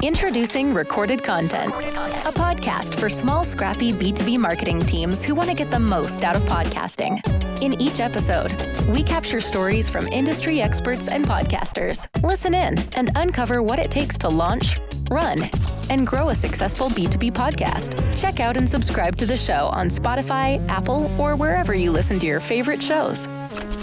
Introducing Recorded Content, a podcast for small, scrappy B2B marketing teams who want to get the most out of podcasting. In each episode, we capture stories from industry experts and podcasters. Listen in and uncover what it takes to launch, run, and grow a successful B2B podcast. Check out and subscribe to the show on Spotify, Apple, or wherever you listen to your favorite shows.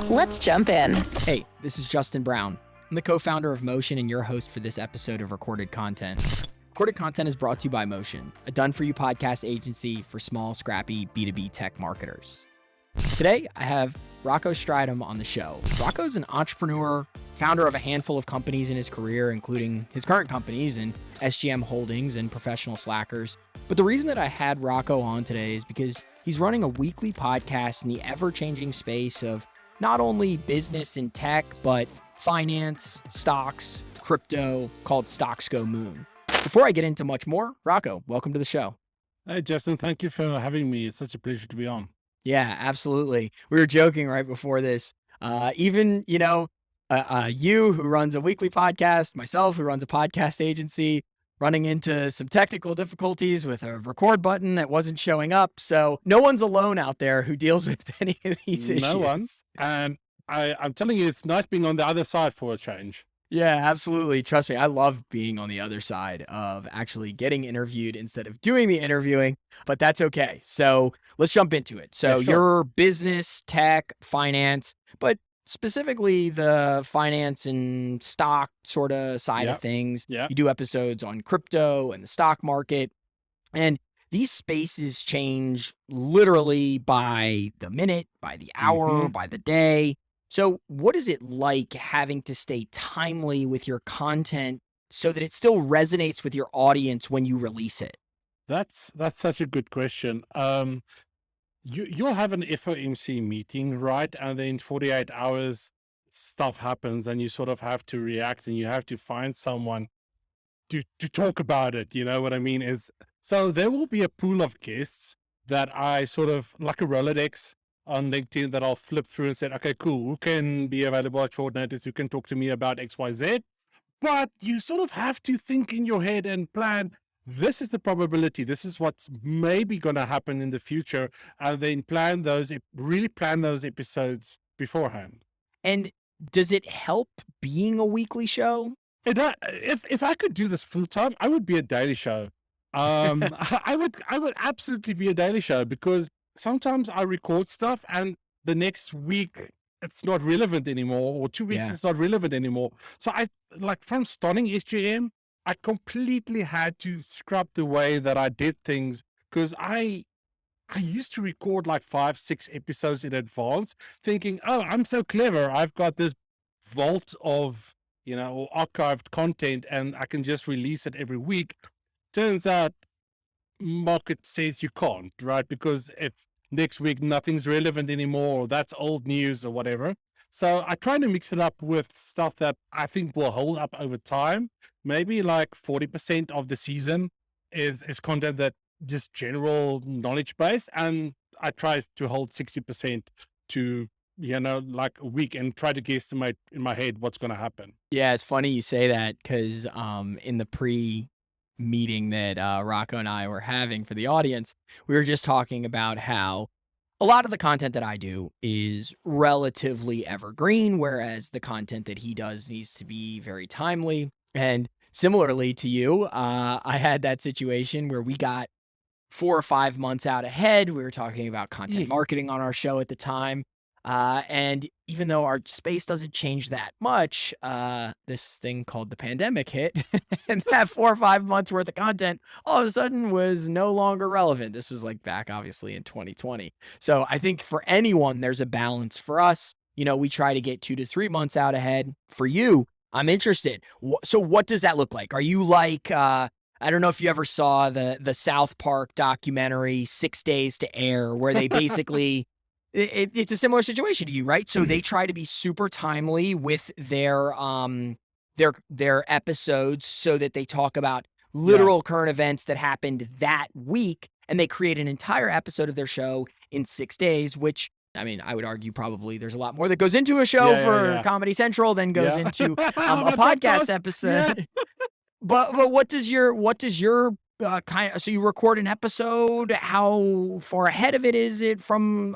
Let's jump in. Hey, this is Justin Brown. I'm the co-founder of Motion and your host for this episode of Recorded Content. Recorded Content is brought to you by Motion, a done-for-you podcast agency for small, scrappy B2B tech marketers. Today, I have Rocco Strydom on the show. Rocco's an entrepreneur, founder of a handful of companies in his career, including his current companies and SGM Holdings and Professional Slackers. But the reason that I had Rocco on today is because he's running a weekly podcast in the ever-changing space of not only business and tech, but finance, stocks, crypto, called Stocks Go Moon. Before I get into much more, Rocco, welcome to the show. Hey, Justin, thank you for having me. It's such a pleasure to be on. Yeah, absolutely. We were joking right before this. You who runs a weekly podcast, myself who runs a podcast agency, running into some technical difficulties with a record button that wasn't showing up. So no one's alone out there who deals with any of these issues. No one. And I'm telling you, it's nice being on the other side for a change. Yeah, absolutely. Trust me, I love being on the other side of actually getting interviewed instead of doing the interviewing, but that's okay. So let's jump into it. So Yeah, sure. Your business, tech, finance, but specifically the finance and stock sort of side of things. Yeah. You do episodes on crypto and the stock market. And these spaces change literally by the minute, by the hour, by the day. So what is it like having to stay timely with your content so that it still resonates with your audience when you release it? That's such a good question. You'll have an FOMC meeting, right? And then 48 hours, stuff happens and you sort of have to react and you have to find someone to talk about it. You know what I mean? So there will be a pool of guests that I sort of, like a Rolodex on LinkedIn, that I'll flip through and say, okay, cool, who can be available at short notice? Who can talk to me about XYZ? But you sort of have to think in your head and plan, this is the probability. This is what's maybe going to happen in the future. And then really plan those episodes beforehand. And does it help being a weekly show? If I could do this full time, I would be a daily show. I would absolutely be a daily show, because sometimes I record stuff and the next week it's not relevant anymore, or 2 weeks it's not relevant anymore. So from starting SGM, I completely had to scrap the way that I did things, because I used to record like 5-6 episodes in advance, thinking, oh, I'm so clever. I've got this vault of, or archived content and I can just release it every week. Turns out market says you can't, right? Because if next week nothing's relevant anymore, or that's old news or whatever. So I try to mix it up with stuff that I think will hold up over time. Maybe like 40% of the season is content that just general knowledge base. And I try to hold 60% to, like a week, and try to guesstimate in my head what's going to happen. Yeah, it's funny you say that, because in the pre-meeting that Rocco and I were having for the audience, we were just talking about how a lot of the content that I do is relatively evergreen, whereas the content that he does needs to be very timely. And similarly to you, I had that situation where we got 4 or 5 months out ahead. We were talking about content marketing on our show at the time. And even though our space doesn't change that much, this thing called the pandemic hit, and that 4 or 5 months worth of content all of a sudden was no longer relevant. This was like back obviously in 2020. So I think for anyone, there's a balance. For us, we try to get 2 to 3 months out ahead. For you, I'm interested. So what does that look like? Are you like, I don't know if you ever saw the South Park documentary, 6 Days to Air, where they basically it's a similar situation to you, right? So they try to be super timely with their episodes, so that they talk about literal current events that happened that week, and they create an entire episode of their show in 6 days, which, I mean, I would argue probably there's a lot more that goes into a show for Comedy Central than goes into a podcast episode. But what does your so you record an episode? How far ahead of it is it from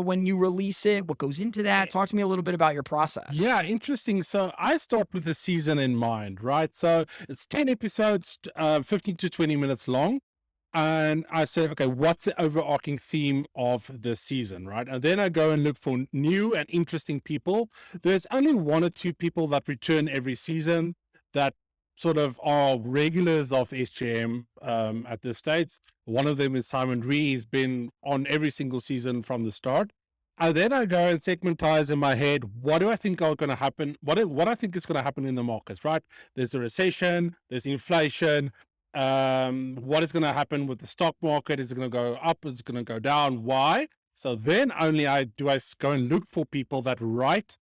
when you release it? What goes into that? Talk to me a little bit about your process. Yeah, interesting. So I start with the season in mind, right? So it's 10 episodes, 15 to 20 minutes long. And I said, okay, what's the overarching theme of the season, right? And then I go and look for new and interesting people. There's only one or two people that return every season that sort of are regulars of SGM at this stage. One of them is Simon Ree. He's been on every single season from the start. And then I go and segmentize in my head, what do I think are going to happen? What I think is going to happen in the markets, right? There's a recession, there's inflation, what is going to happen with the stock market? Is it going to go up? Is it going to go down? Why? So then only I go and look for people that write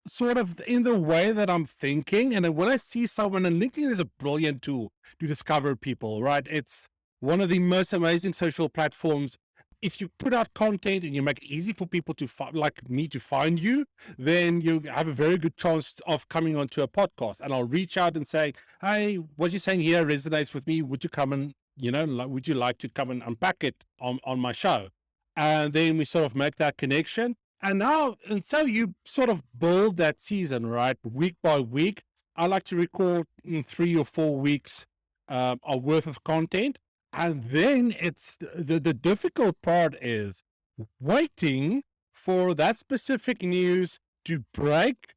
sort of in the way that I'm thinking. And then when I see someone, and LinkedIn is a brilliant tool to discover people, right? It's one of the most amazing social platforms. If you put out content and you make it easy for people to like me to find you, then you have a very good chance of coming onto a podcast. And I'll reach out and say, hey, what you're saying here resonates with me. Would you come and, would you like to come and unpack it on my show? And then we sort of make that connection. And so you sort of build that season, right? Week by week. I like to record in 3 or 4 weeks of worth of content. And then it's the difficult part is waiting for that specific news to break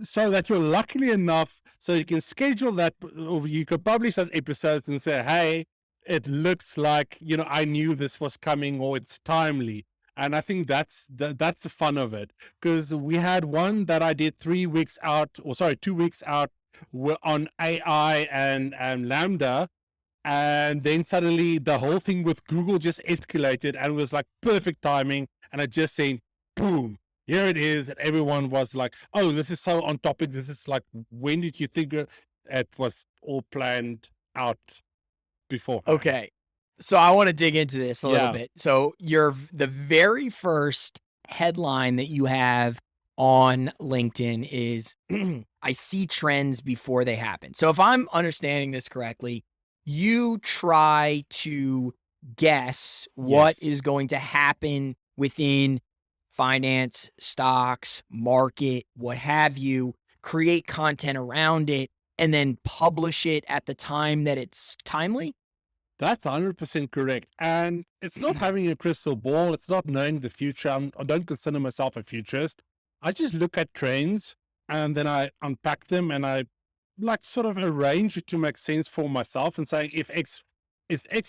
so that you're lucky enough so you can schedule that, or you could publish that episode and say, hey, it looks like, I knew this was coming, or it's timely. And I think that's the fun of it, because we had one that I did 2 weeks out on AI and Lambda. And then suddenly the whole thing with Google just escalated and it was like perfect timing. And I just saying, boom, here it is. And everyone was like, oh, this is so on topic. This is like, when did you think it was all planned out before? Okay. So I want to dig into this a little bit. So the very first headline that you have on LinkedIn is, I see trends before they happen. So if I'm understanding this correctly, you try to guess what is going to happen within finance, stocks, market, what have you, create content around it, and then publish it at the time that it's timely? That's 100% correct. And it's not having a crystal ball. It's not knowing the future. I don't consider myself a futurist. I just look at trends and then I unpack them and I like sort of arrange it to make sense for myself and saying if X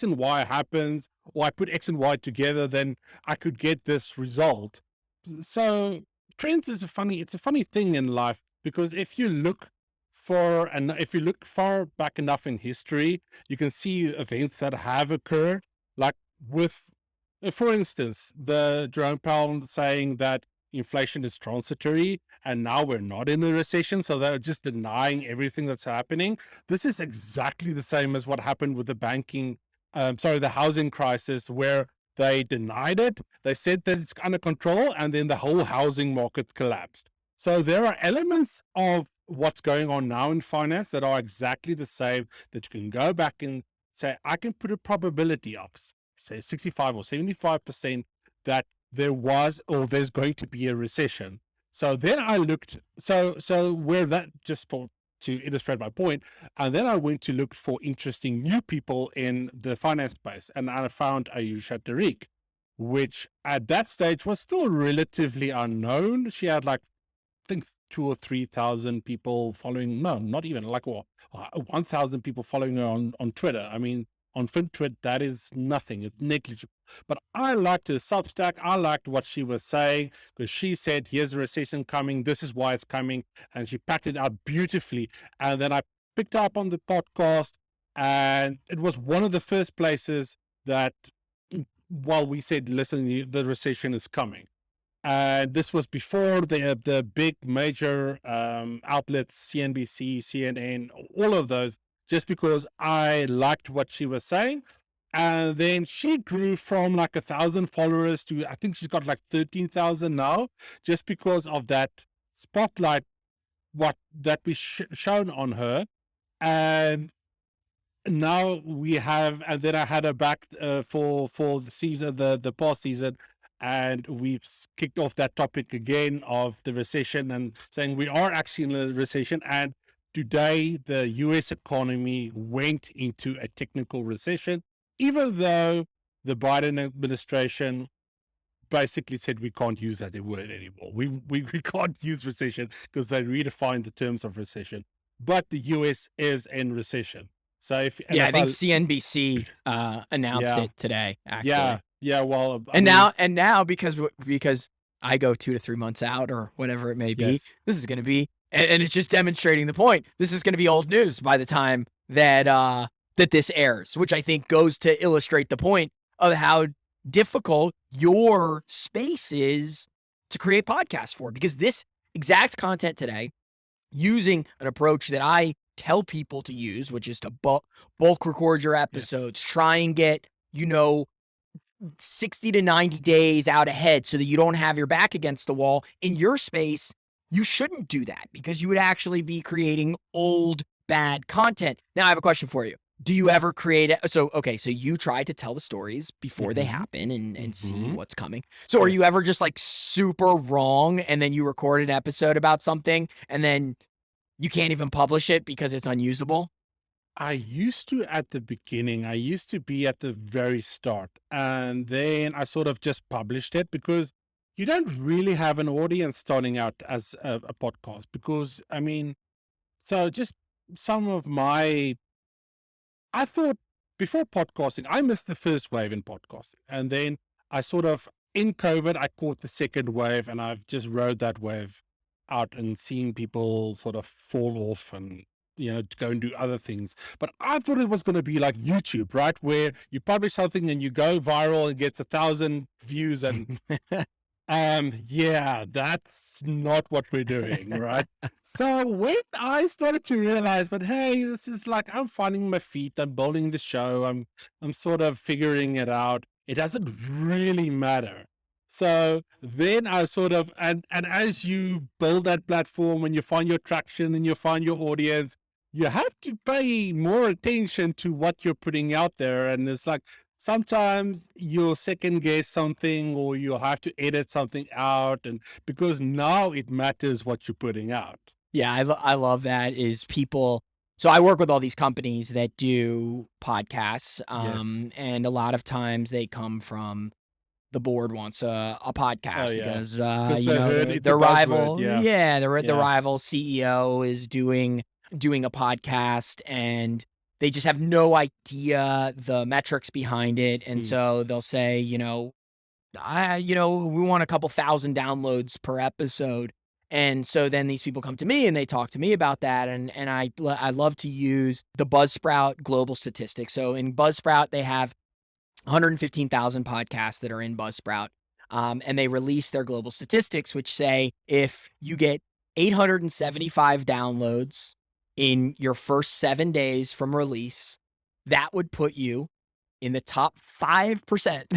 and Y happens, or I put X and Y together, then I could get this result. So trends is it's a funny thing in life, because if you look far back enough in history, you can see events that have occurred, like with, for instance, the Jerome Powell saying that inflation is transitory and now we're not in a recession, so they're just denying everything that's happening. This is exactly the same as what happened with the housing crisis, where they denied it. They said that it's under control, and then the whole housing market collapsed. So there are elements of what's going on now in finance that are exactly the same, that you can go back and say, I can put a probability of, say, 65 or 75% that there was or there's going to be a recession. So then I looked, so where that, just to illustrate my point, and then I went to look for interesting new people in the finance space, and I found Ayusha Tariq, which at that stage was still relatively unknown. She had like, I think 2,000 or 3,000 people following, no, not even, like 1,000 people following her on Twitter. I mean, on FinTwit, that is nothing. It's negligible. But I liked her Substack. I liked what she was saying, because she said, here's a recession coming. This is why it's coming. And she packed it out beautifully. And then I picked her up on the podcast, and it was one of the first places that, while we said, listen, the recession is coming. And this was before the big major outlets, CNBC, CNN, all of those, just because I liked what she was saying. And then she grew from like 1,000 followers to, I think she's got like 13,000 now, just because of that spotlight that we shown on her. And now we have, and then I had her back for the season, the past season, and we've kicked off that topic again of the recession and saying we are actually in a recession. And today, the U.S. economy went into a technical recession, even though the Biden administration basically said we can't use that word anymore. We can't use recession because they redefined the terms of recession. But the US is in recession. So I think CNBC announced it today, actually. Yeah. Well, now because I go 2 to 3 months out or whatever it may be, yes. This is going to be, and it's just demonstrating the point. This is going to be old news by the time that that this airs, which I think goes to illustrate the point of how difficult your space is to create podcasts for, because this exact content today, using an approach that I tell people to use, which is to bulk record your episodes, try and get, 60 to 90 days out ahead so that you don't have your back against the wall in your space. You shouldn't do that because you would actually be creating old, bad content. Now I have a question for you. Do you ever create it? So you try to tell the stories before they happen and see what's coming. So are you ever just like super wrong and then you record an episode about something and then you can't even publish it because it's unusable? I used to at the beginning. I used to be at the very start. And then I sort of just published it because you don't really have an audience starting out as a podcast. Because, so just some of I thought before podcasting, I missed the first wave in podcasting. And then I sort of, in COVID, I caught the second wave and I've just rode that wave out and seen people sort of fall off and, go and do other things. But I thought it was going to be like YouTube, right? Where you publish something and you go viral and gets 1,000 views and that's not what we're doing, right? So when I started to realize, but hey, this is like, I'm finding my feet, I'm building the show, I'm sort of figuring it out. It doesn't really matter. So then I sort of, and as you build that platform and you find your traction and you find your audience, you have to pay more attention to what you're putting out there. And it's like, sometimes you'll second guess something or you'll have to edit something out, and because now it matters what you're putting out. Yeah, I love that is people. So I work with all these companies that do podcasts, and a lot of times they come from the board wants a podcast because their rival, the rival CEO is doing a podcast and they just have no idea the metrics behind it. And so they'll say, we want a couple thousand downloads per episode. And so then these people come to me and they talk to me about that. And I love to use the Buzzsprout global statistics. So in Buzzsprout, they have 115,000 podcasts that are in Buzzsprout. And they release their global statistics, which say if you get 875 downloads in your first 7 days from release, that would put you in the top 5%.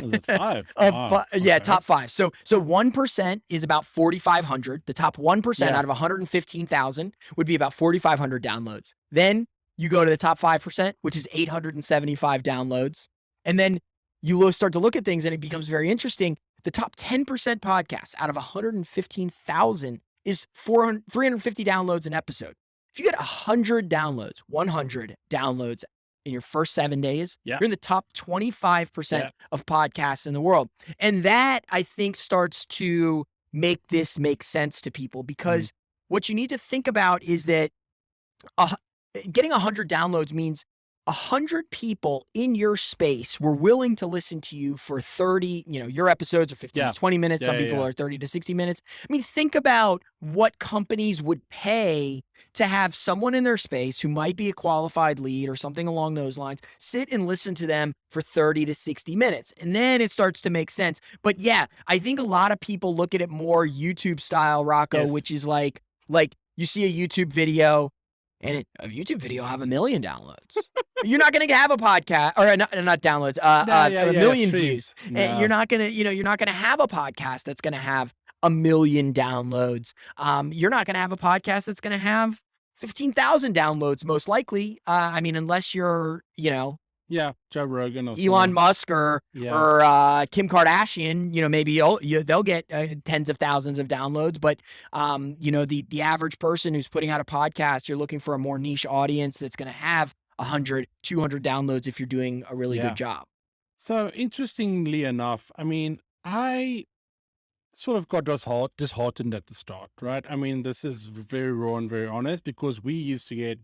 Top 5. So 1% is about 4,500. The top 1% out of 115,000 would be about 4,500 downloads. Then you go to the top 5%, which is 875 downloads. And then you start to look at things and it becomes very interesting. The top 10% podcasts out of 115,000 is 350 downloads an episode. If you get 100 downloads in your first 7 days, you're in the top 25% of podcasts in the world. And that, I think, starts to make this make sense to people because what you need to think about is that getting 100 downloads means 100 people in your space were willing to listen to you for 30, your episodes are 15 to 20 minutes. Some people are 30 to 60 minutes. I mean, think about what companies would pay to have someone in their space who might be a qualified lead or something along those lines, sit and listen to them for 30 to 60 minutes. And then it starts to make sense. But I think a lot of people look at it more YouTube style, Rocco, which is like you see a YouTube video and a YouTube video have 1 million downloads. You're not going to have a podcast or not downloads, a million views. No. And you're not going to have a podcast that's going to have 1 million downloads. You're not going to have a podcast that's going to have 15,000 downloads, most likely. I mean, unless you're, Yeah, Joe Rogan or Elon someone. Musk or Kim Kardashian, maybe they'll get tens of thousands of downloads. But, the average person who's putting out a podcast, you're looking for a more niche audience that's going to have 100, 200 downloads if you're doing a really good job. So interestingly enough, I mean, I sort of got disheartened at the start, right? I mean, this is very raw and very honest, because we used to get,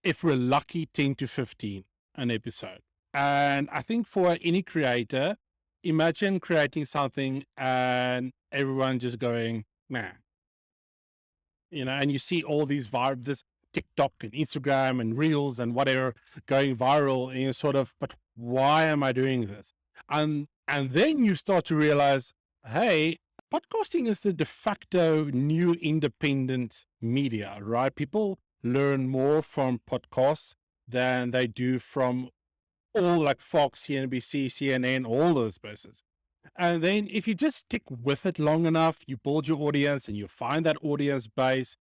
if we're lucky, 10 to 15 an episode. And I think for any creator, imagine creating something and everyone just going, nah. And you see all these this TikTok and Instagram and Reels and whatever going viral, and you're sort of, but why am I doing this? And then you start to realize, hey, podcasting is the de facto new independent media, right? People learn more from podcasts than they do from all like Fox, CNBC, CNN, all those places. And then if you just stick with it long enough, you build your audience and you find that audience base.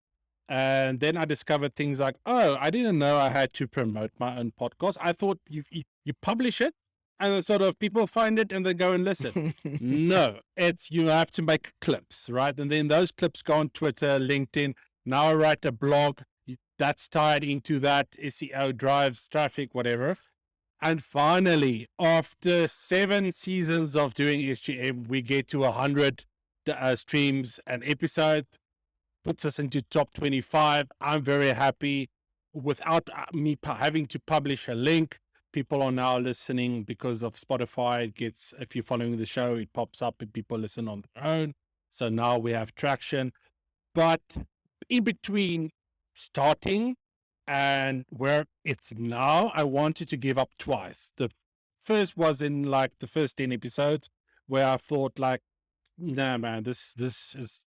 And then I discovered things like, oh, I didn't know I had to promote my own podcast. I thought you publish it and then sort of people find it and they go and listen. No, you have to make clips, right? And then those clips go on Twitter, LinkedIn. Now I write a blog that's tied into that. SEO drives traffic, whatever. And finally, after 7 seasons of doing SGM, we get to 100 streams an episode, puts us into top 25. I'm very happy. Without me having to publish a link, people are now listening because of Spotify. It gets, if you're following the show, it pops up and people listen on their own. So now we have traction. But in between starting and where it's now, I wanted to give up twice. The first was in like the first 10 episodes where I thought like, nah, man, this is,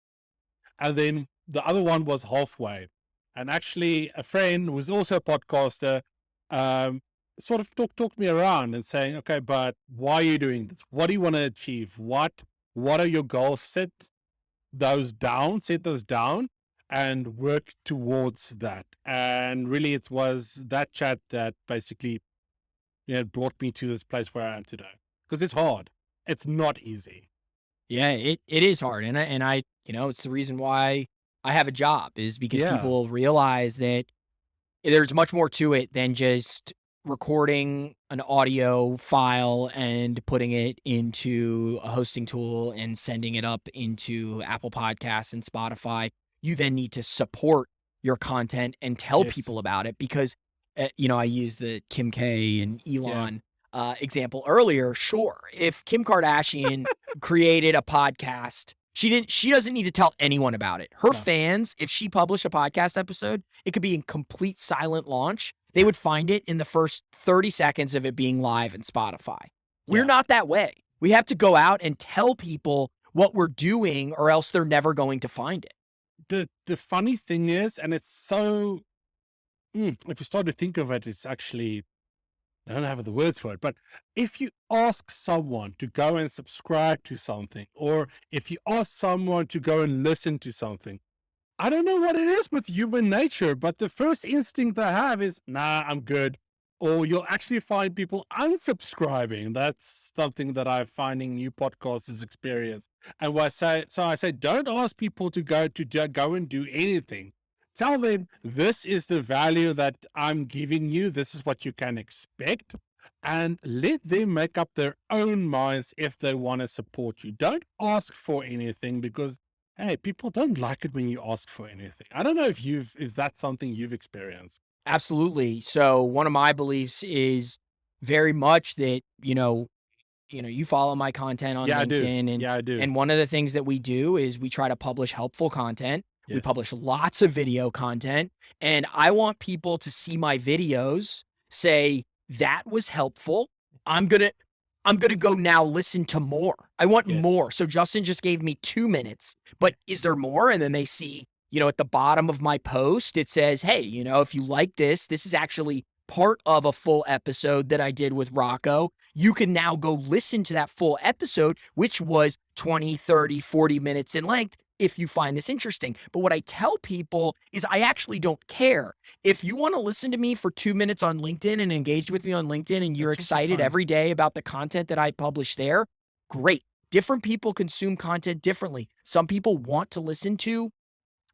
and then the other one was halfway. And actually a friend who was also a podcaster, sort of talked me around and saying, okay, but why are you doing this? What do you want to achieve? What are your goals? Set those down and work towards that. And really it was that chat that basically brought me to this place where I am today, because it's hard. It's not easy. Yeah, it is hard. And I it's the reason why I have a job, is because people realize that there's much more to it than just recording an audio file and putting it into a hosting tool and sending it up into Apple Podcasts and Spotify. You then need to support your content and tell people about it, because, I used the Kim K and Elon example earlier. Sure, if Kim Kardashian created a podcast, she doesn't need to tell anyone about it. Her fans, if she published a podcast episode, it could be in complete silent launch. They would find it in the first 30 seconds of it being live in Spotify. We're not that way. We have to go out and tell people what we're doing, or else they're never going to find it. The funny thing is, and it's so, if you start to think of it, it's actually, I don't have the words for it, but if you ask someone to go and subscribe to something, or if you ask someone to go and listen to something, I don't know what it is with human nature, but the first instinct I have is, nah, I'm good. Or you'll actually find people unsubscribing. That's something that I'm finding new podcasters experience. And I say, don't ask people to go and do anything. Tell them, this is the value that I'm giving you. This is what you can expect. And let them make up their own minds if they want to support you. Don't ask for anything, because, hey, people don't like it when you ask for anything. I don't know if that's something you've experienced. Absolutely. So one of my beliefs is very much that, you follow my content on LinkedIn. I do. And one of the things that we do is we try to publish helpful content. We publish lots of video content, and I want people to see my videos, say, that was helpful. I'm going to go now listen to more. I want more. So Justin just gave me 2 minutes, but is there more? And then they see, at the bottom of my post, it says, hey, if you like this is actually part of a full episode that I did with Rocco. You can now go listen to that full episode, which was 20, 30, 40 minutes in length. if you find this interesting. But what I tell people is I actually don't care. If you want to listen to me for 2 minutes on LinkedIn and engage with me on LinkedIn and you're That's also excited fine. every day about the content that I publish there, great. Different people consume content differently. Some people want to listen to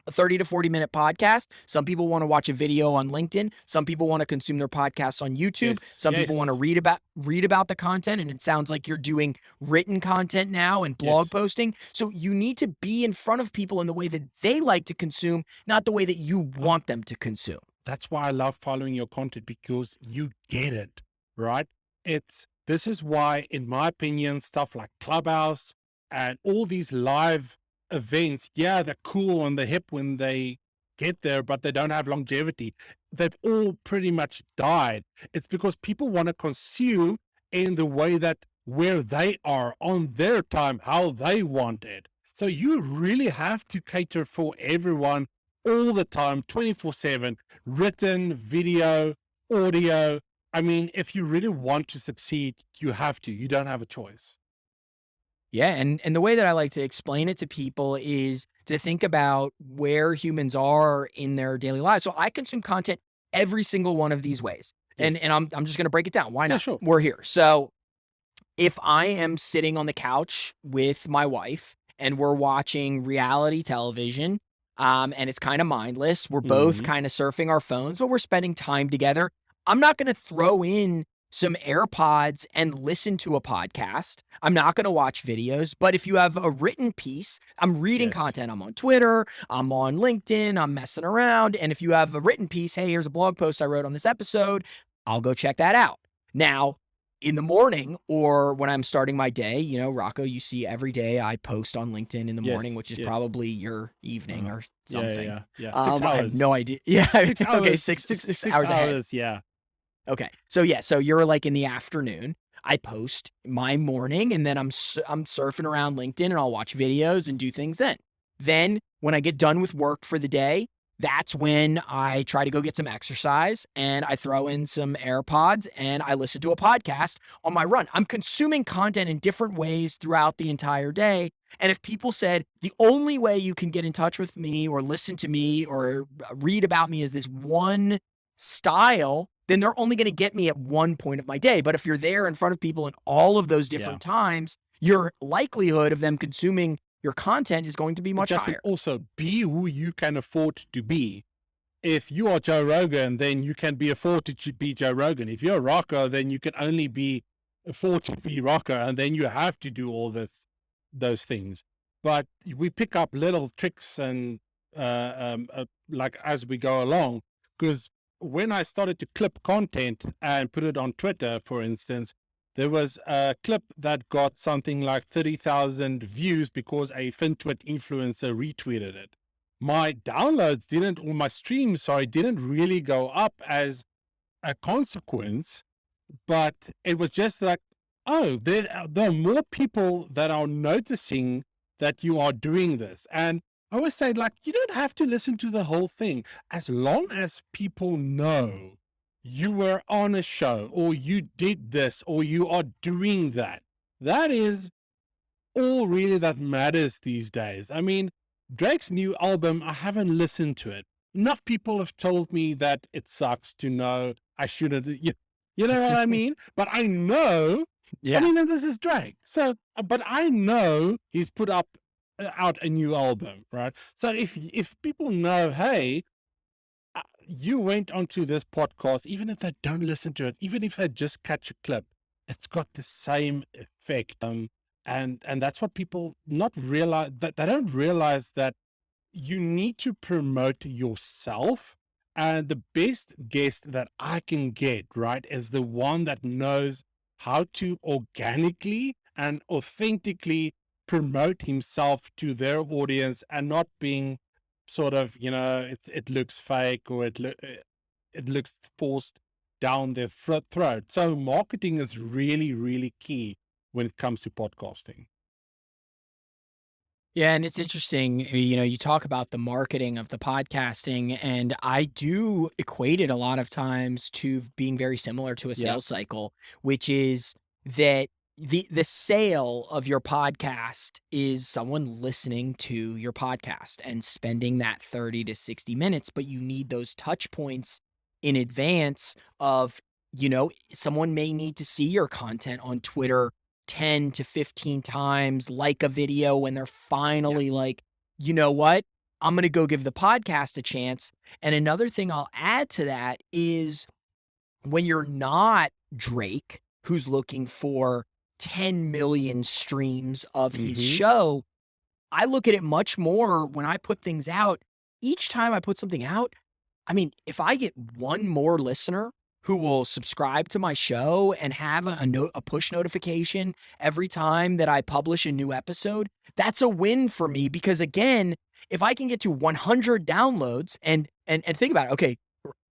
a 30 to 40-minute podcast. Some people want to watch a video on LinkedIn. Some people want to consume their podcasts on YouTube. Yes, Some people want to yes. read about the content, and it sounds like you're doing written content now and blog Yes. posting. So you need to be in front of people in the way that they like to consume, not the way that you want them to consume. That's why I love following your content, because you get it, right? This is why, in my opinion, stuff like Clubhouse and all these live events, yeah, they're cool on the hip when they get there, but they don't have longevity. They've all pretty much died. It's because people want to consume in the way that where they are on their time, how they want it. So you really have to cater for everyone all the time, 24/7, written, video, audio. I mean, if you really want to succeed, you have to. You don't have a choice. Yeah, and the way that I like to explain it to people is to think about where humans are in their daily lives. So I consume content every single one of these ways. And Yes. and I'm just going to break it down. Why Yeah, not? sure. We're here. So if I am sitting on the couch with my wife and we're watching reality television, and it's kind of mindless, we're both Hmm. kind of surfing our phones, but we're spending time together. I'm not going to throw in some AirPods and listen to a podcast. I'm not going to watch videos, but if you have a written piece, I'm reading Yes. content. I'm on Twitter, I'm on LinkedIn, I'm messing around. And if you have a written piece, hey, here's a blog post I wrote on this episode, I'll go check that out. Now, in the morning or when I'm starting my day, Rocco, you see every day I post on LinkedIn in the morning, Yes. which is Yes. probably your evening Uh-huh. or Yeah, yeah, something. yeah, yeah. 6 hours. I have no idea. Yeah. 6 hours. Okay. Six Six hours ahead. hours. Yeah. Okay. So yeah, so you're like in the afternoon. I post my morning and then I'm surfing around LinkedIn and I'll watch videos and do things then. Then when I get done with work for the day, that's when I try to go get some exercise and I throw in some AirPods and I listen to a podcast on my run. I'm consuming content in different ways throughout the entire day. And if people said the only way you can get in touch with me or listen to me or read about me is this one style, then they're only going to get me at one point of my day. But if you're there in front of people in all of those different times, your likelihood of them consuming your content is going to be But much Justin, higher. also be who you can afford to be. If you are Joe Rogan, then you can be afford to be Joe Rogan. If you're Rocco, then you can only be afford to be Rocco, and then you have to do all those things. But we pick up little tricks and like as we go along. Because when I started to clip content and put it on Twitter, for instance, there was a clip that got something like 30,000 views because a FinTwit influencer retweeted it. My downloads didn't, or my streams, sorry, didn't really go up as a consequence, but it was just like, oh, there are more people that are noticing that you are doing this. And I always say, like, you don't have to listen to the whole thing. As long as people know you were on a show or you did this or you are doing that, that is all really that matters these days. I mean, Drake's new album, I haven't listened to it. Enough people have told me that it sucks to know I shouldn't. You know what I mean? But I know. I Yeah. mean, and this is Drake. So, but I know he's put up out a new album, right? So if people know, hey, you went onto this podcast, even if they don't listen to it, even if they just catch a clip, it's got the same effect. And that's what people not realize, that they don't realize that you need to promote yourself. And the best guest that I can get, right, is the one that knows how to organically and authentically promote himself to their audience and not being sort of, it looks fake or it looks forced down their throat. So marketing is really, really key when it comes to podcasting. Yeah, and it's interesting, you talk about the marketing of the podcasting, and I do equate it a lot of times to being very similar to a Yeah. sales cycle, which is that the sale of your podcast is someone listening to your podcast and spending that 30 to 60 minutes, but you need those touch points in advance of, someone may need to see your content on Twitter 10 to 15 times, like a video when they're finally like, you know what? I'm going to go give the podcast a chance. And another thing I'll add to that is when you're not Drake, who's looking for 10 million streams of his show, I look at it much more when I put things out. Each time I put something out, I mean, if I get one more listener who will subscribe to my show and have a push notification every time that I publish a new episode, that's a win for me. Because again, if I can get to 100 downloads and think about it, okay,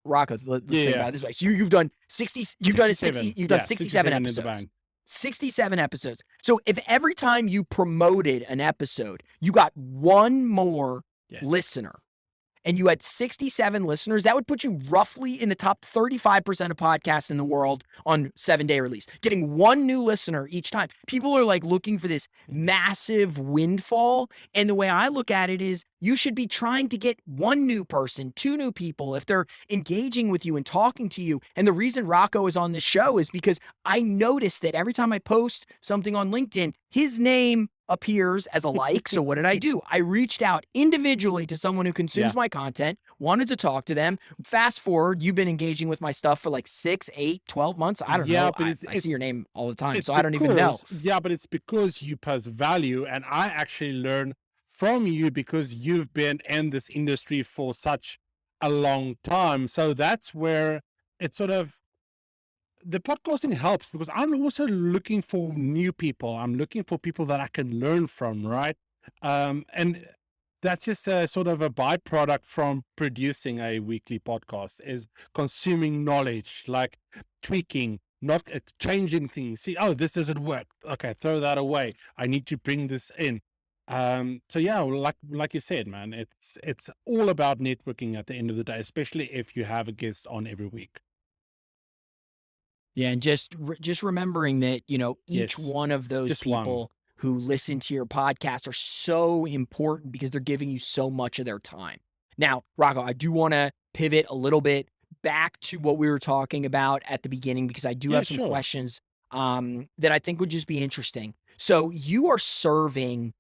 Rocco, let's think about it this way. So you've done 60, you've done 60, you've done 67 episodes. 67 episodes. So if every time you promoted an episode, you got one more listener and you had 67 listeners, that would put you roughly in the top 35% of podcasts in the world on 7-day release. Getting one new listener each time. People are like looking for this massive windfall. And the way I look at it is you should be trying to get one new person, two new people, if they're engaging with you and talking to you. And the reason Rocco is on this show is because I noticed that every time I post something on LinkedIn, his name appears as a like. So what did I do? I reached out individually to someone who consumes my content, wanted to talk to them. Fast forward, you've been engaging with my stuff for like 6, 8, 12 months. I don't know. But I see your name all the time, so I don't even know. Yeah, but it's because you post value, and I actually learn from you because you've been in this industry for such a long time. So that's where it's sort of, the podcasting helps because I'm also looking for new people. I'm looking for people that I can learn from, right? And that's just a sort of a byproduct from producing a weekly podcast, is consuming knowledge, like tweaking, not changing things. See, oh, this doesn't work. Okay, throw that away. I need to bring this in. So yeah, like you said, man, it's all about networking at the end of the day, especially if you have a guest on every week. Yeah, and just remembering that, each one of those people who listen to your podcast are so important because they're giving you so much of their time. Now, Rocco, I do want to pivot a little bit back to what we were talking about at the beginning because I do have some questions that I think would just be interesting. So you are serving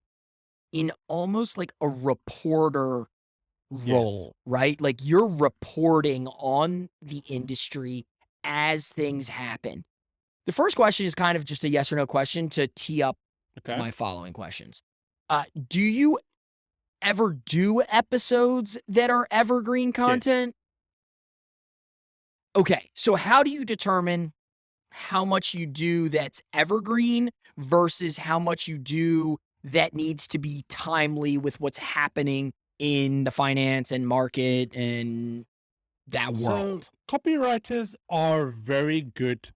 in almost like a reporter role, right? Like you're reporting on the industry as things happen. The first question is kind of just a yes or no question to tee up my following questions. Do you ever do episodes that are evergreen content? Yes. Okay, so how do you determine how much you do that's evergreen versus how much you do that needs to be timely with what's happening in the finance and market and that world? So copywriters are very good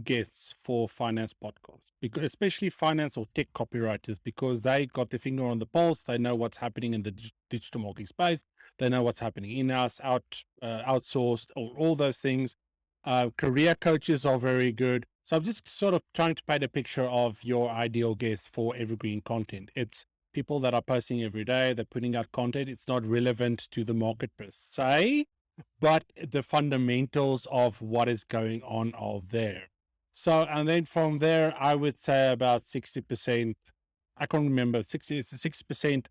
guests for finance podcasts, because especially finance or tech copywriters, because they got their finger on the pulse. They know what's happening in the digital marketing space. They know what's happening in-house, outsourced, all those things. Career coaches are very good. So I'm just sort of trying to paint a picture of your ideal guest for evergreen content. It's people that are posting every day. They're putting out content. It's not relevant to the market per se, but the fundamentals of what is going on are there. So, and then from there, I would say about 60%, I can't remember, it's 60%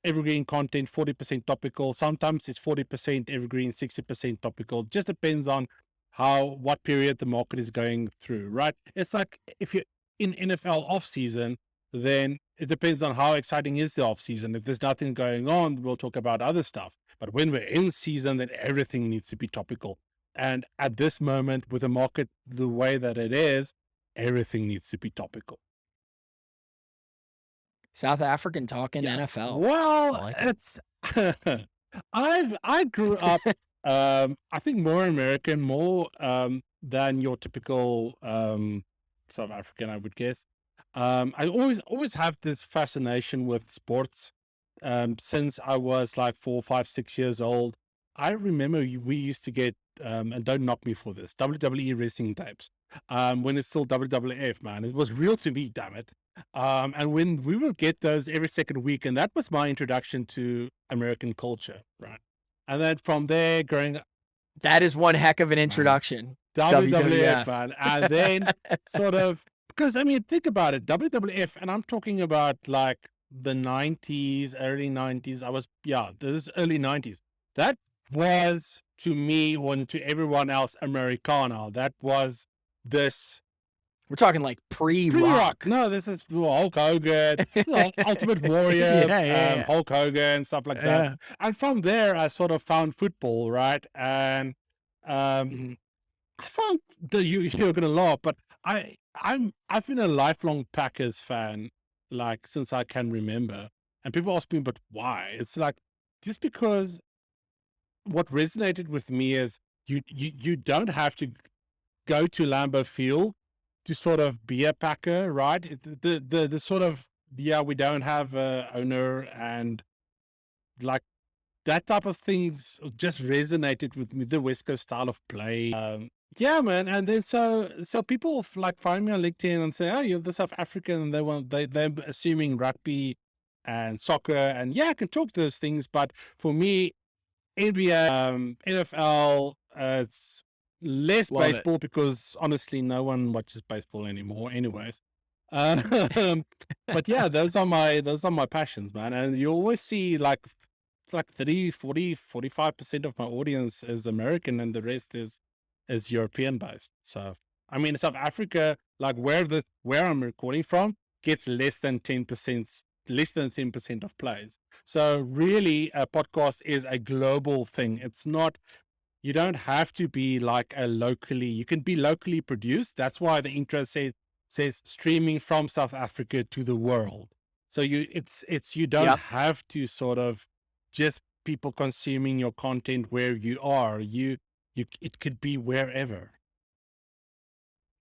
evergreen content, 40% topical. Sometimes it's 40% evergreen, 60% topical. Just depends on what period the market is going through, right? It's like if you're in NFL off season, then it depends on how exciting is the off season. If there's nothing going on, we'll talk about other stuff. But when we're in season, then everything needs to be topical. And at this moment, with the market the way that it is, everything needs to be topical. South African talking NFL. Well, like it's I grew up I think more American, more than your typical South African, I would guess. I always have this fascination with sports. Since I was like 4, 5, 6 years old. I remember we used to get and don't knock me for this, WWE wrestling tapes, when it's still WWF, man. It was real to me, damn it. And when we would get those every second week, and that was my introduction to American culture, right? And then from there, growing That is one heck of an introduction. WWF, man. And then sort of, because I mean, think about it, WWF, and I'm talking about like the 90s, early 90s. This is early 90s. That was to me, when to everyone else, Americana. That was this. We're talking like pre-rock. No, this is Hulk Hogan, Ultimate Warrior, Hulk Hogan, stuff like that. And from there, I sort of found football, right? And I found you're gonna laugh, but I've been a lifelong Packers fan, like since I can remember. And people ask me, but why? It's like just because what resonated with me is you don't have to go to Lambeau Field to sort of be a Packer, right? The sort of, we don't have a owner, and like that type of things just resonated with me, the West Coast style of play. Yeah, man. And then so people like find me on LinkedIn and say, oh, you're the South African, and they're assuming rugby and soccer, and I can talk those things, but for me, NBA, NFL, it's less Love baseball because honestly, no one watches baseball anymore anyways. But yeah, those are my passions, man. And you always see like 30, 40, 45% of my audience is American, and the rest is European based. So, I mean, South Africa, like where I'm recording from, gets less than 10% of plays. So really, a podcast is a global thing. It's not, you don't have to be like you can be locally produced. That's why the intro says streaming from South Africa to the world. So you don't have to sort of just people consuming your content where you are. It could be wherever.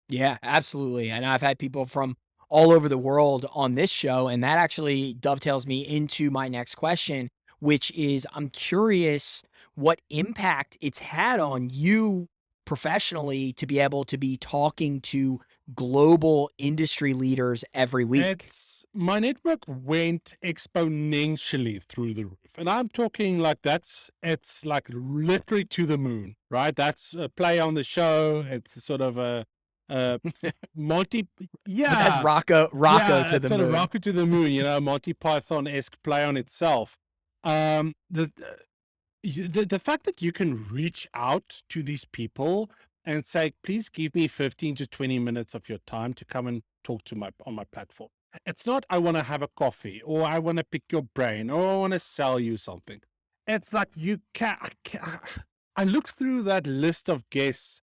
Yeah, absolutely. And I've had people from all over the world on this show, and that actually dovetails me into my next question, which is I'm curious what impact it's had on you professionally to be able to be talking to global industry leaders every week. My network went exponentially through the roof. And I'm talking like it's like literally to the moon, right? That's a play on the show. It's sort of a Monty, That's Rocco to the sort moon. of Rocco to the moon, Monty Python-esque play on itself. The fact that you can reach out to these people and say, please give me 15 to 20 minutes of your time to come and talk to on my platform. It's not, I want to have a coffee, or I want to pick your brain, or I want to sell you something. It's like I looked through that list of guests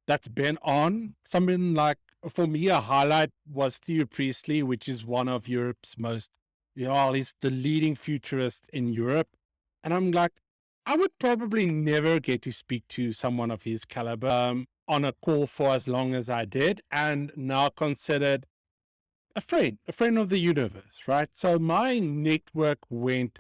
that's been on. Something like, for me, a highlight was Theo Priestley, which is one of Europe's most, he's the leading futurist in Europe. And I'm like, I would probably never get to speak to someone of his caliber on a call for as long as I did, and now considered a friend of the universe, right? So my network went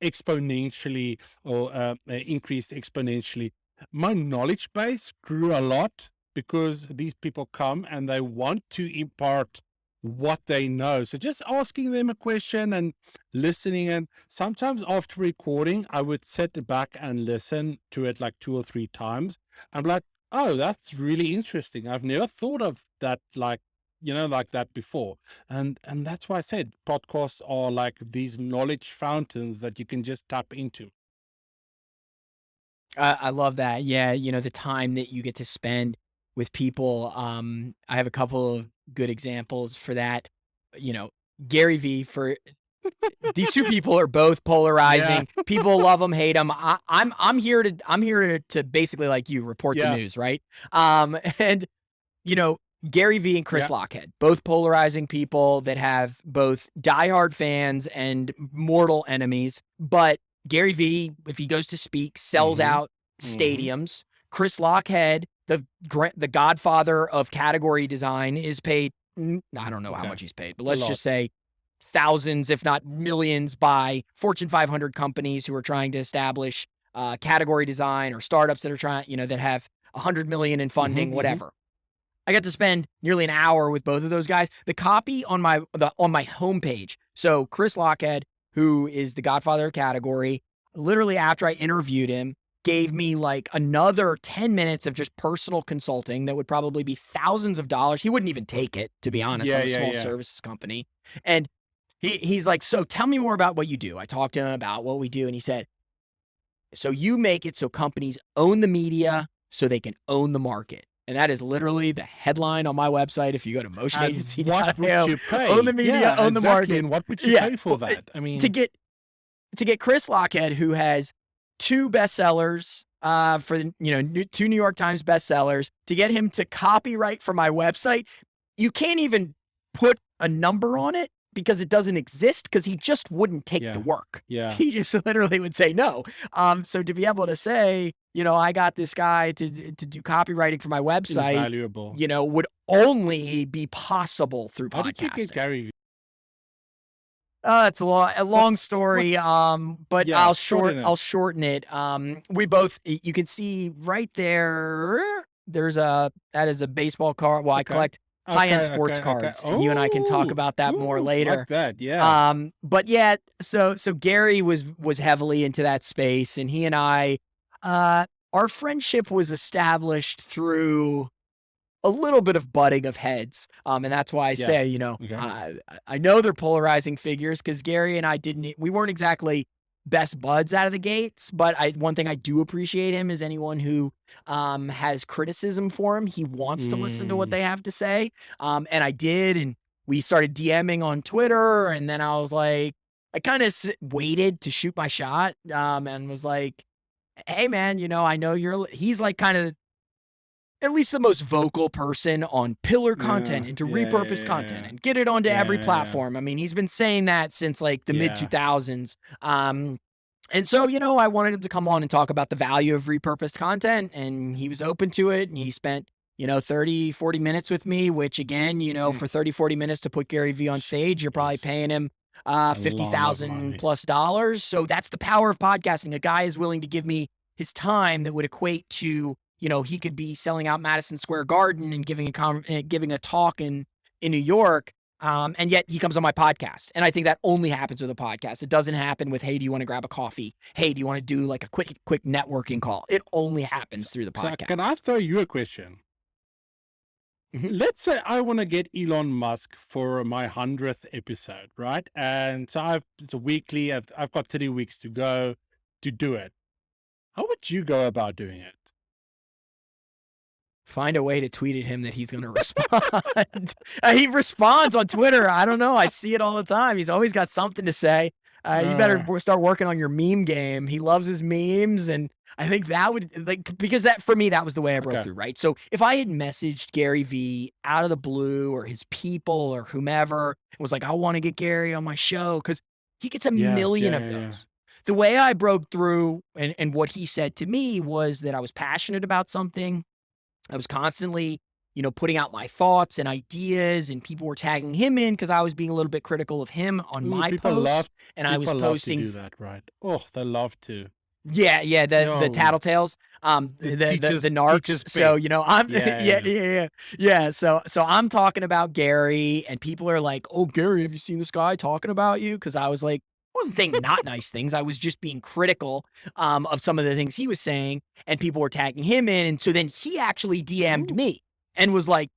exponentially, or increased exponentially. My knowledge base grew a lot because these people come and they want to impart what they know. So just asking them a question and listening. And sometimes after recording, I would sit back and listen to it like 2 or 3 times. I'm like, oh, that's really interesting. I've never thought of that like that before. And that's why I said podcasts are like these knowledge fountains that you can just tap into. I love that. Yeah, the time that you get to spend with people. I have a couple of good examples for that. Gary Vee, for these two people are both polarizing. Yeah. People love them, hate them. I'm here to basically, like you, report the news, right? And Gary Vee and Chris Lockhead, both polarizing people that have both diehard fans and mortal enemies. But Gary Vee, if he goes to speak, sells out stadiums. Chris Lockhead, the godfather of category design, is paid, I don't know how much he's paid, but let's just say thousands, if not millions, by Fortune 500 companies who are trying to establish category design or startups that are trying, that have 100 million in funding, whatever. I got to spend nearly an hour with both of those guys. The copy on my homepage. So Chris Lockhead, who is the godfather of category, literally after I interviewed him, gave me like another 10 minutes of just personal consulting that would probably be thousands of dollars. He wouldn't even take it, to be honest, I'm a small services company. And he's like, so tell me more about what you do. I talked to him about what we do. And he said, so you make it so companies own the media so they can own the market. And that is literally the headline on my website. If you go to motionagency.io, what would you pay? Own the media, own the market. And what would you pay for that? I mean, to get Chris Lockhead, who has 2 bestsellers, for the 2 New York Times bestsellers, to get him to copyright for my website, you can't even put a number on it because it doesn't exist, because he just wouldn't take the work. He just literally would say no. So to be able to say, I got this guy to do copywriting for my website, invaluable. Would only be possible through podcasting. How did you get Gary? It's a long story. But I'll shorten it. We both, you can see right there, that is a baseball card. Well, I collect high-end sports cards. And you and I can talk about that more later. Like that, yeah. But yeah, so Gary was heavily into that space, and he and I, our friendship was established through a little bit of butting of heads. And that's why I say, I know they're polarizing figures, because Gary and I we weren't exactly best buds out of the gates, but one thing I do appreciate him is anyone who has criticism for him. He wants to listen to what they have to say. And I did, and we started DMing on Twitter, and then I was like, I kind of waited to shoot my shot, and was like, hey man, I know he's like kind of at least the most vocal person on pillar content and to repurpose content and get it onto every platform. I mean, he's been saying that since like the mid 2000s. And so, I wanted him to come on and talk about the value of repurposed content, and he was open to it. And he spent, 30, 40 minutes with me, which again, for 30, 40 minutes to put Gary Vee on stage, you're probably paying him $50,000 plus dollars. So that's the power of podcasting. A guy is willing to give me his time that would equate to, he could be selling out Madison Square Garden and giving a talk in New York. And yet he comes on my podcast. And I think that only happens with a podcast. It doesn't happen with, hey, do you want to grab a coffee? Hey, do you want to do like a quick networking call? It only happens through the podcast. So can I throw you a question? Let's say I want to get Elon Musk for my 100th episode, right? And so it's a weekly, I've got 30 weeks to go to do it. How would you go about doing it? Find a way to tweet at him that he's going to respond. He responds on Twitter. I don't know. I see it all the time. He's always got something to say. You better start working on your meme game. He loves his memes. And I think that would, because for me, that was the way I broke through, right? So if I had messaged Gary Vee out of the blue, or his people or whomever, and was like, I want to get Gary on my show, because he gets a million of those. The way I broke through and what he said to me was that I was passionate about something. I was constantly, putting out my thoughts and ideas, and people were tagging him in because I was being a little bit critical of him on my posts. And I was posting. Love to do that, right? Oh, they love to. Yeah. The tattletales, the narcs. So, I'm, So I'm talking about Gary, and people are like, oh, Gary, have you seen this guy talking about you? Because I was like, I wasn't saying not nice things. I was just being critical of some of the things he was saying, and people were tagging him in. And so then he actually DM'd me and was like,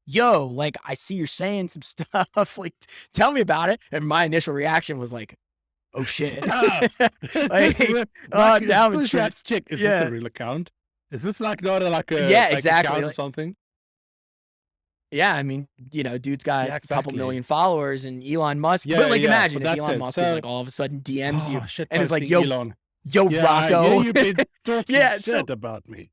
yo, like, I see you're saying some stuff. Like, tell me about it. And my initial reaction was like, oh shit. Now I'm intrigued. Check. Is this a real account? Is this like not like a exactly account or something? Yeah, I mean, dude's got a couple million followers, and Elon Musk. But imagine if Elon Musk is like all of a sudden DMs you and is like, yo, Elon. Rocco. Yeah, you've been talking shit about me.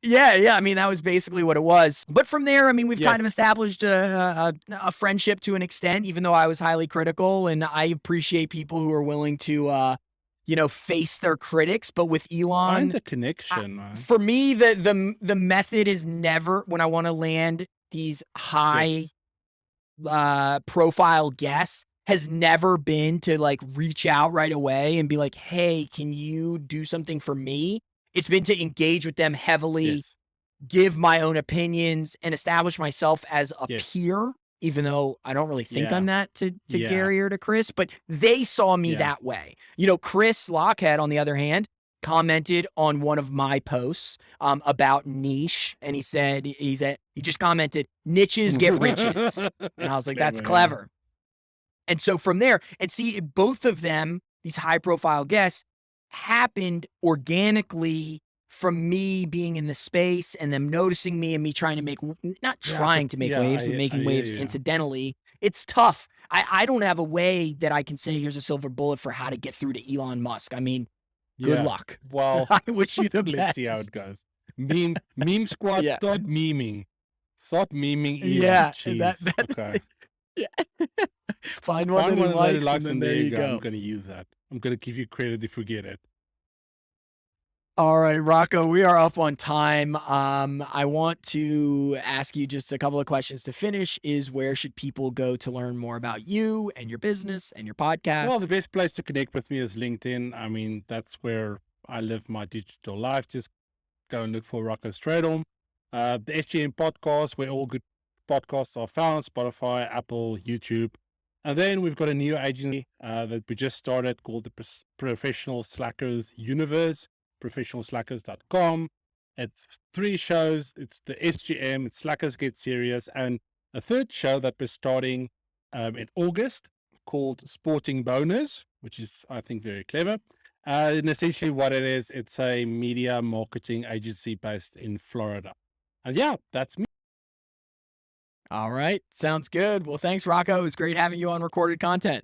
Yeah. I mean, that was basically what it was. But from there, I mean, we've kind of established a friendship to an extent, even though I was highly critical, and I appreciate people who are willing to, face their critics. But with Elon, find the connection. For me, the method is never, when I want to land these high profile guests, has never been to like reach out right away and be like, hey, can you do something for me? It's been to engage with them heavily, Yes. give my own opinions, and establish myself as a Yes. peer, even though I don't really think Yeah. I'm that to Yeah. Gary or to Chris, but they saw me Yeah. that way. You know, Chris Lockhead, on the other hand, commented on one of my posts about niche, and he said, he just commented, niches get riches. And I was like, that's clever. And so from there, and see, both of them, these high profile guests, happened organically from me being in the space and them noticing me and me trying to make, not trying to make waves, but making waves incidentally. It's tough. I don't have a way that I can say, here's a silver bullet for how to get through to Elon Musk. I mean, good luck. Well, I wish you the best. let's see how it goes. Meme squad, start memeing. Start memeing Elon. Yeah, Jeez. Okay. Yeah. Find one that he likes, and then there you go. I'm going to use that. I'm going to give you credit if we get it. All right, Rocco, we are up on time. I want to ask you just a couple of questions to finish. Is where should people go to learn more about you and your business and your podcast? Well, the best place to connect with me is LinkedIn. I mean, that's where I live my digital life. Just go and look for Rocco Strydom. The SGM podcast, where all good podcasts are found, Spotify, Apple, YouTube. And then we've got a new agency that we just started called the Professional Slackers Universe, professionalslackers.com. It's 3 shows. It's the SGM, it's Slackers Get Serious, and a third show that we're starting in August called Sporting Bonus, which is, I think, very clever. And essentially what it is, it's a media marketing agency based in Florida. And yeah, that's me. All right. Sounds good. Well, thanks, Rocco. It was great having you on Recorded Content.